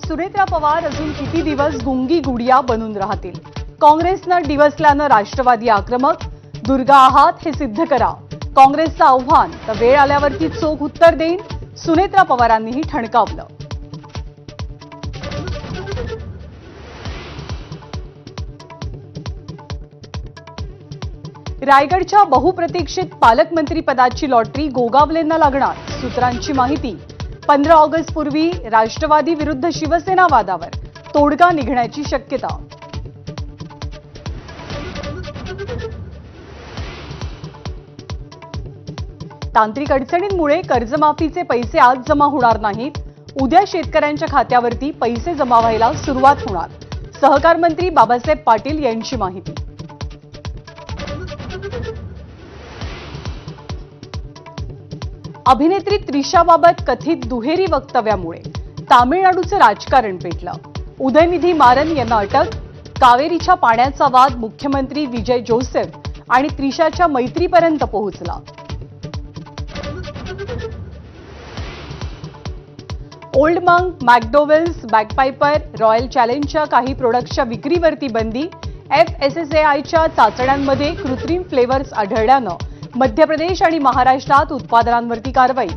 सुनेत्रा पवार अजून किती दिवस गुंगी गुडिया बनून राहतील? काँग्रेसनं डिवसल्यानं राष्ट्रवादी आक्रमक. दुर्गा आहात हे सिद्ध करा, काँग्रेसचं आव्हान. तर वेळ आल्यावरती चोख उत्तर देईन, सुनेत्रा पवारांनीही ठणकावलं. रायगडच्या बहुप्रतीक्षित पालकमंत्री पदाची लॉटरी गोगावलेंना लागणार. सूत्रांची माहिती. 15 ऑगस्ट पूर्वी राष्ट्रवादी विरुद्ध शिवसेना वादावर तोडगा निघण्याची शक्यता. तांत्रिक अडचणींमुळे कर्जमाफीचे पैसे आज जमा होणार नाहीत. उद्या शेतकऱ्यांच्या खात्यावरती पैसे जमा व्हायला सुरुवात होणार. सहकार मंत्री बाबासाहेब पाटील यांची माहिती. अभिनेत्री त्रिशाबाबत कथित दुहेरी वक्तव्यामुळे तामिळनाडूचं राजकारण पेटलं. उदयनिधी मारन यांना अटक. कावेरीच्या पाण्याचा वाद मुख्यमंत्री विजय जोसेफ आणि त्रिशाच्या मैत्रीपर्यंत पोहोचला. ओल्ड मंक, मॅकडोवेल्स, बॅकपायपर, रॉयल चॅलेंजच्या काही प्रोडक्ट्सच्या विक्रीवरती बंदी. FSSAIच्या चाचण्यांमध्ये कृत्रिम फ्लेवर्स आढळल्यानं मध्य प्रदेश आणि महाराष्ट्रात उत्पादनांवरती कारवाई.